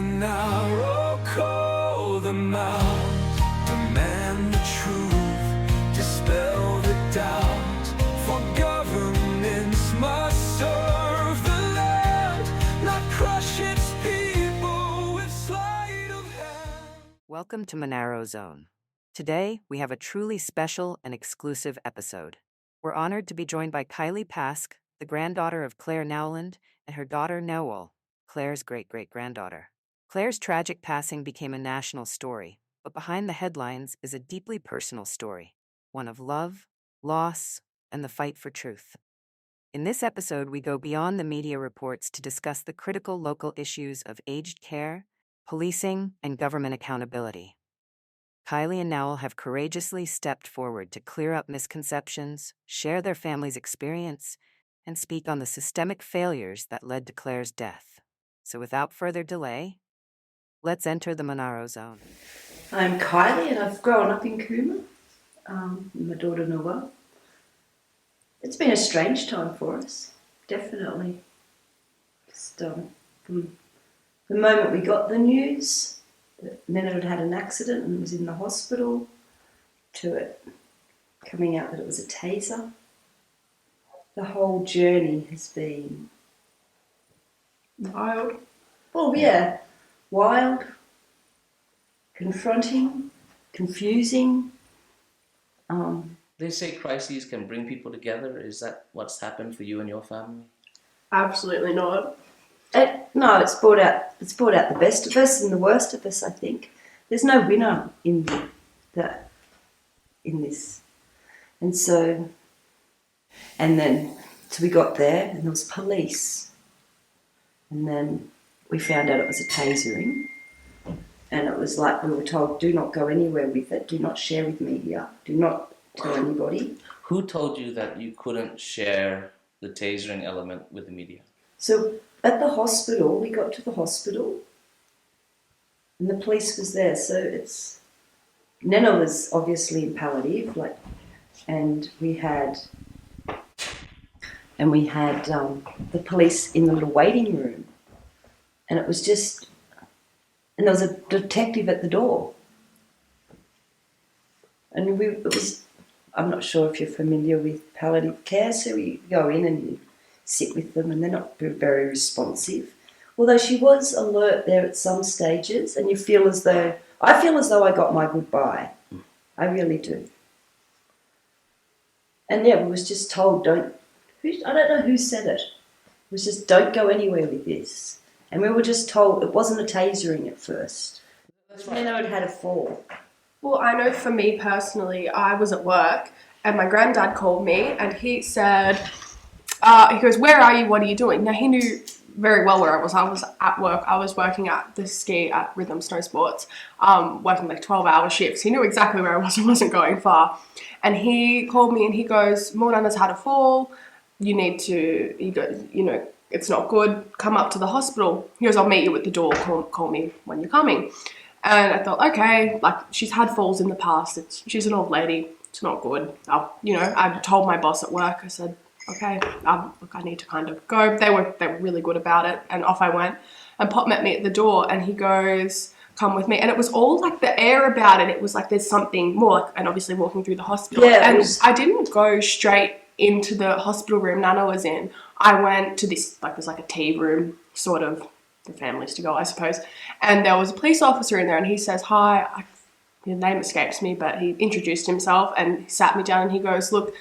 Monaro, call them out, demand the truth, dispel the doubt, for governments must serve the land, not crush its people with sleight of hand. Welcome to Monaro Zone. Today, we have a truly special and exclusive episode. We're honored to be joined by Kylie Paske, the granddaughter of Clare Nowland, and her daughter Nowell, Clare's great-great-granddaughter. Clare's tragic passing became a national story, but behind the headlines is a deeply personal story, one of love, loss, and the fight for truth. In this episode, we go beyond the media reports to discuss the critical local issues of aged care, policing, and government accountability. Kylie and Nowell have courageously stepped forward to clear up misconceptions, share their family's experience, and speak on the systemic failures that led to Clare's death. So without further delay, let's enter the Monaro Zone. I'm Kylie and I've grown up in Cooma. My daughter Nowell. It's been a strange time for us, definitely. Just from the moment we got the news that Nana had had an accident and was in the hospital, to it coming out that it was a taser. The whole journey has been wild. Well, yeah, wild, confronting, confusing. They say crises can bring people together. Is that what's happened for you and your family? Absolutely not. No, it's brought out the best of us and the worst of us, I think. There's no winner in this. And so we got there and there was police. And then we found out it was a tasering. And it was like we were told, do not go anywhere with it, do not share with media, do not tell anybody. Who told you that you couldn't share the tasering element with the media? So at the hospital, we got to the hospital and the police was there. So Nana was obviously in palliative, and we had the police in the little waiting room, and it was just, and there was a detective at the door, and I'm not sure if you're familiar with palliative care, so we go in and you sit with them, and they're not very responsive. Although she was alert there at some stages, and I feel as though I got my goodbye. I really do. And yeah, we was just told, I don't know who said it. It was just, don't go anywhere with this. And we were just told it wasn't a tasering at first. That's right. Nana had had a fall. Well, I know for me personally, I was at work and my granddad called me and he said, he goes, where are you? What are you doing? Now, he knew very well where I was. I was at work. I was working at the ski at Rhythm Snow Sports, working like 12-hour shifts. He knew exactly where I was. I wasn't going far. And he called me and he goes, Mornana's had a fall. You need to, he goes, it's not good. Come up to the hospital. He goes, I'll meet you at the door. Call me when you're coming. And I thought, okay, she's had falls in the past. She's an old lady. It's not good. I told my boss at work, I said, okay, look, I need to kind of go. They were really good about it. And off I went. And Pop met me at the door and he goes, come with me. And it was all like the air about it. It was like there's something more, and obviously walking through the hospital. Yeah, and I didn't go straight into the hospital room Nana was in. I went to this, there's like a tea room, sort of, for families to go, I suppose. And there was a police officer in there and he says, hi, his name escapes me, but he introduced himself and he sat me down and he goes, look,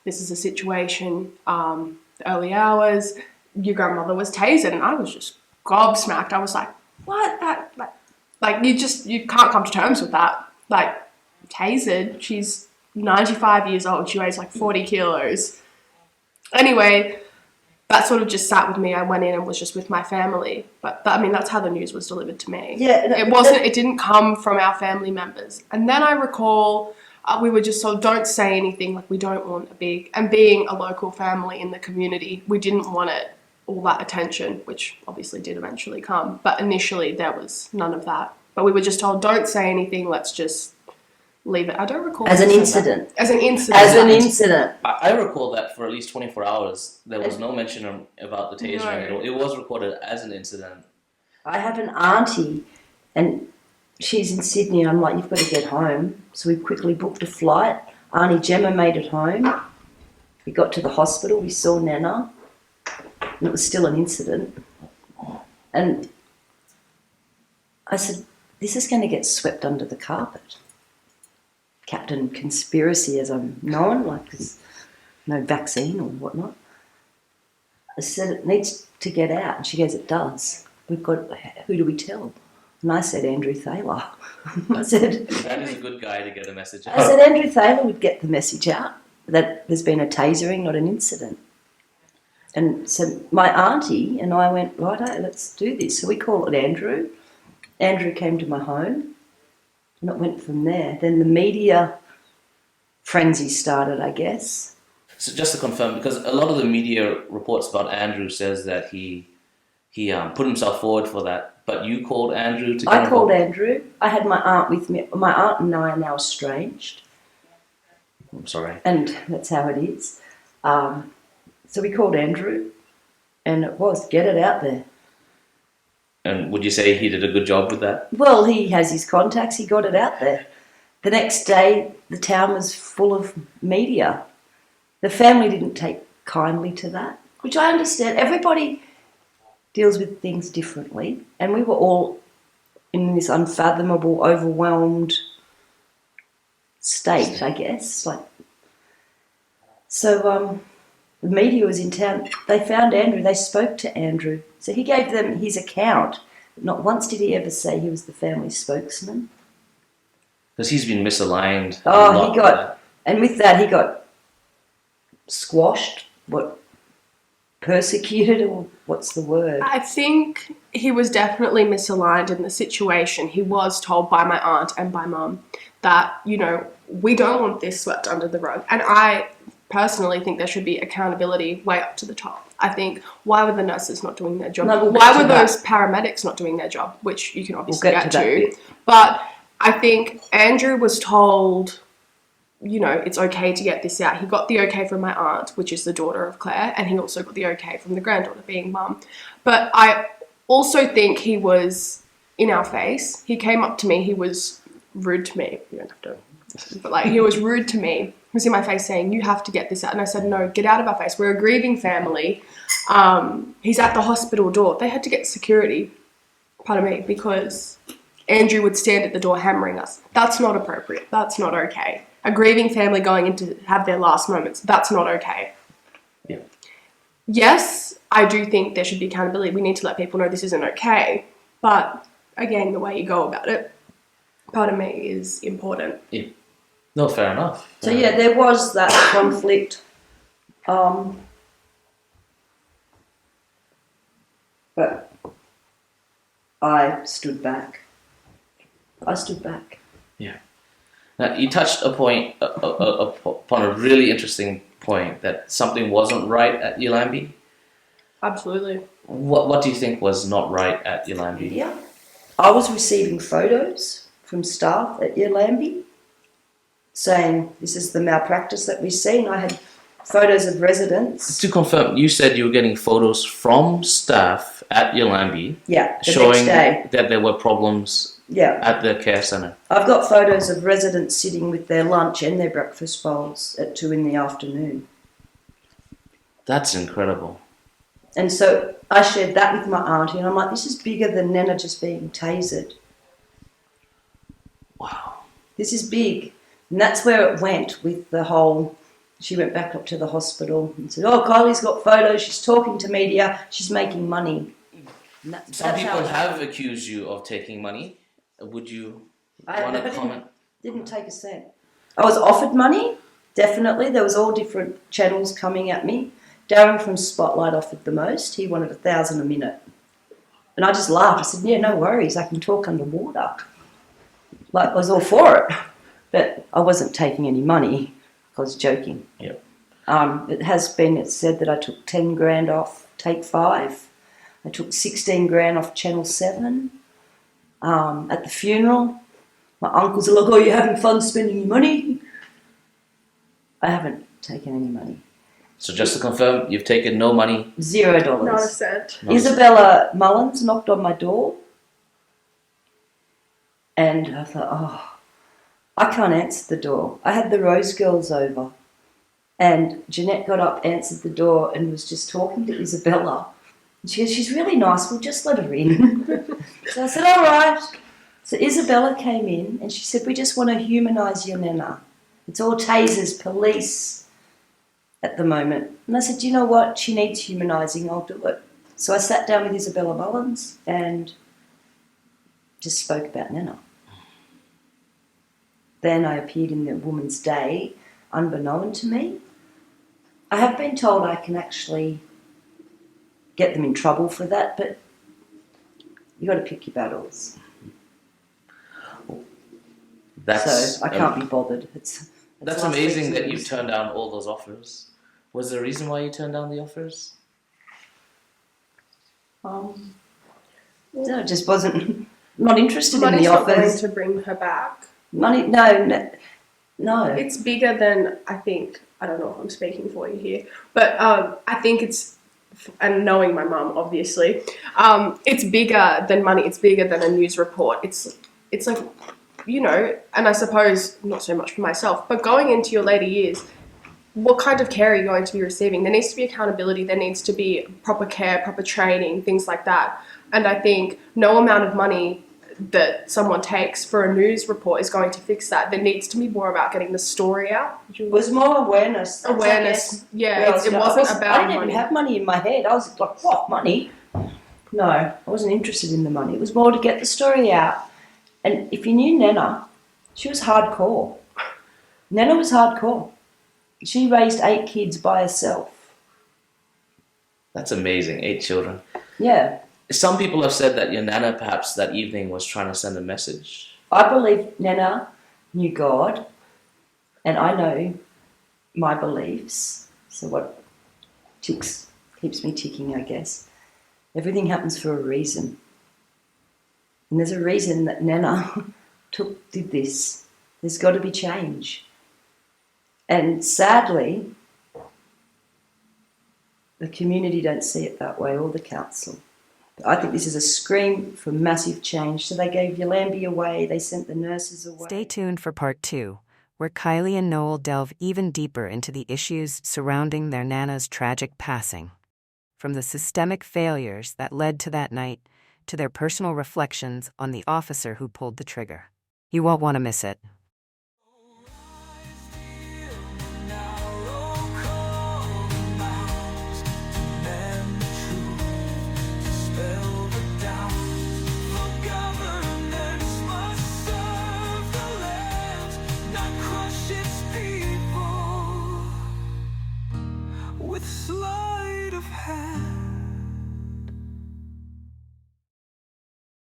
this is a situation, the early hours, your grandmother was tasered. And I was just gobsmacked. I was like, what? You can't come to terms with that. Tasered, she's 95 years old, she weighs 40 kilos. Anyway, that sort of just sat with me. I went in and was just with my family. But that's how the news was delivered to me. Yeah, it didn't come from our family members. And then I recall we were just told, don't say anything, we don't want and being a local family in the community, we didn't want all that attention, which obviously did eventually come. But initially there was none of that. But we were just told, don't say anything, let's just leave it. I don't recall. As an incident. As an incident. I recall that for at least 24 hours, there was no mention about the tasering at all. It was recorded as an incident. I have an auntie, and she's in Sydney, and I'm like, you've got to get home. So we quickly booked a flight. Auntie Gemma made it home. We got to the hospital, we saw Nana, and it was still an incident. And I said, this is going to get swept under the carpet. Captain Conspiracy, as I'm known, like there's no vaccine or whatnot. I said, it needs to get out. And she goes, it does. We've got, who do we tell? And I said, Andrew Thaler. I said, That is a good guy to get a message out. I said, Andrew Thaler would get the message out that there's been a tasering, not an incident. And so my auntie and I went, righto, let's do this. So we called it Andrew. Andrew came to my home, and it went from there. Then the media frenzy started, I guess. So just to confirm, because a lot of the media reports about Andrew says that he put himself forward for that, but you called Andrew to. I called Andrew. I had my aunt with me. My aunt and I are now estranged. I'm sorry. And that's how it is. So we called Andrew, and it was get it out there. And would you say he did a good job with that? Well, he has his contacts. He got it out there. The next day, the town was full of media. The family didn't take kindly to that, which I understand. Everybody deals with things differently, and we were all in this unfathomable, overwhelmed state, I guess. So the media was in town. They found Andrew. They spoke to Andrew. So he gave them his account. Not once did he ever say he was the family spokesman. Because he's been misaligned. Oh, and with that he got squashed, persecuted, or what's the word? I think he was definitely misaligned in the situation. He was told by my aunt and by mum that, we don't want this swept under the rug. And I personally think there should be accountability way up to the top. I think, why were the nurses not doing their job? No, why were those paramedics not doing their job? Which you can obviously get to. But I think Andrew was told, it's okay to get this out. He got the okay from my aunt, which is the daughter of Claire, and he also got the okay from the granddaughter, being mum. But I also think he was in our face. He came up to me. He was rude to me. You don't have to. But he was rude to me. He was in my face saying, you have to get this out. And I said, no, get out of our face. We're a grieving family. He's at the hospital door. They had to get security, pardon me, because Andrew would stand at the door hammering us. That's not appropriate. That's not okay. A grieving family going in to have their last moments, that's not okay. Yeah. Yes, I do think there should be accountability. We need to let people know this isn't okay. But again, the way you go about it, pardon me, is important. Yeah. No, fair enough. So yeah, there was that conflict. But I stood back. Yeah. Now, you touched upon a really interesting point, that something wasn't right at Yallambee. Absolutely. What do you think was not right at Yallambee? Yeah. I was receiving photos from staff at Yallambee saying this is the malpractice that we've seen. I had photos of residents. To confirm, you said you were getting photos from staff at Yallambee, showing that there were problems at the care centre. I've got photos of residents sitting with their lunch and their breakfast bowls at 2 PM. That's incredible. And so I shared that with my auntie, and I'm like, this is bigger than Nana just being tasered. Wow. This is big. And that's where it went with the whole, she went back up to the hospital and said, oh, Kylie's got photos, she's talking to media, she's making money. Some people have accused you of taking money. Would you want to comment? Didn't take a cent. I was offered money, definitely. There was all different channels coming at me. Darren from Spotlight offered the most. He wanted 1,000 a minute. And I just laughed. I said, yeah, no worries, I can talk underwater. I was all for it. But I wasn't taking any money. I was joking. Yep. It's said that I took 10 grand off Take 5. I took 16 grand off Channel 7. At the funeral, my uncles are like, oh, you're having fun spending your money? I haven't taken any money. So just to confirm, you've taken no money. $0. Not a cent. No. Isabella Mullins knocked on my door, and I thought, oh, I can't answer the door. I had the Rose Girls over, and Jeanette got up, answered the door, and was just talking to Isabella. And she goes, she's really nice, we'll just let her in. So I said, all right. So Isabella came in, and she said, we just want to humanise your nana. It's all tasers, police at the moment. And I said, you know what? She needs humanising, I'll do it. So I sat down with Isabella Mullins and just spoke about Nana. Then I appeared in the Woman's Day, unbeknown to me. I have been told I can actually get them in trouble for that, but you got to pick your battles. So I can't be bothered. That's amazing that you turned down all those offers. Was there a reason why you turned down the offers? No, I just wasn't not interested in the Money's not going offers. to bring her back. Money, no. It's bigger than, I think, I don't know if I'm speaking for you here, but I think it's, and knowing my mum, obviously, it's bigger than money. It's bigger than a news report. It's like, you know, and I suppose not so much for myself, but going into your later years, what kind of care are you going to be receiving? There needs to be accountability. There needs to be proper care, proper training, things like that. And I think no amount of money that someone takes for a news report is going to fix that. There needs to be more about getting the story out. It was more awareness. That's, Awareness. Yeah, it wasn't about I didn't money. even have money in my head. I was like, what, money? No, I wasn't interested in the money. It was more to get the story out. And if you knew Nana, she was hardcore. Nana was hardcore. She raised 8 kids by herself. That's amazing. 8 children. Yeah. Some people have said that your nana perhaps that evening was trying to send a message. I believe Nana knew God, and I know my beliefs. So what keeps me ticking, I guess. Everything happens for a reason. And there's a reason that Nana did this. There's got to be change. And sadly, the community don't see it that way, or the council. I think this is a scream for massive change. So they gave Yallambee away, they sent the nurses away. Stay tuned for part 2, where Kylie and Nowell delve even deeper into the issues surrounding their Nana's tragic passing. From the systemic failures that led to that night, to their personal reflections on the officer who pulled the trigger. You won't want to miss it.